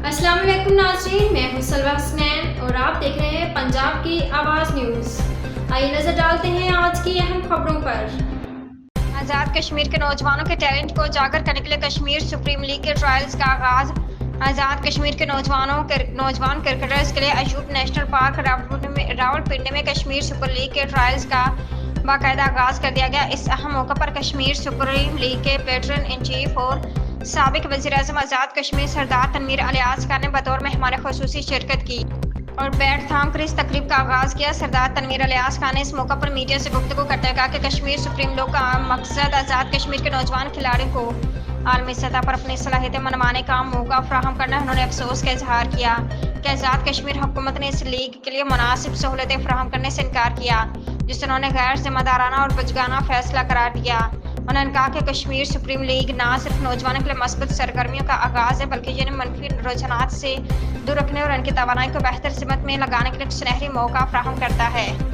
अस्सलाम वालेकुम नाज़रीन, मैं हूं सलवा हसनैन और आप देख रहे हैं पंजाब की आवाज़ न्यूज़। आइए नजर डालते हैं आज की अहम खबरों पर। आज़ाद कश्मीर के नौजवानों के टैलेंट को उजागर करने के लिए कश्मीर सुप्रीम लीग के ट्रायल्स का आगाज। आज़ाद कश्मीर के नौजवान क्रिकेटर्स के लिए अयूब नेशनल पार्क रावलपिंडी में कश्मीर सुपर लीग के ट्रायल्स का बाकायदा आगाज कर दिया गया। इस अहम मौके पर कश्मीर सुप्रीम लीग के पैटर्न इन चीफ और साबिक वज़ीर-ए-आज़म आज़ाद कश्मीर सरदार तनवीर अलियास खान ने बतौर मेहमान ख़ुसूसी शिरकत की और बैट थाम कर इस तकरीब का आगाज़ किया। सरदार तनवीर अलियास खान ने इस मौके पर मीडिया से गुफ्तगू करते हुए कहा कि कश्मीर सुप्रीम लीग का मकसद आज़ाद कश्मीर के नौजवान खिलाड़ियों को आलमी सतह पर अपनी सलाहियतें मनवाने का मौका फराहम करना है। उन्होंने अफसोस का इजहार किया कि आज़ाद कश्मीर हुकूमत ने इस लीग के लिए मुनासिब सहूलतें फराहम करने से इनकार किया, जिसे उन्होंने गैर जिम्मेदाराना और बचगाना फैसला करार दिया। उन्होंने कहा कि कश्मीर सुप्रीम लीग न सिर्फ नौजवानों के लिए मस्बत सरगर्मियों का आगाज़ है, बल्कि जिन्हें मनफी रुझानात से दूर रखने और उनकी तवानाई को बेहतर सिमत में लगाने के लिए एक सुनहरी मौका फराहम करता है।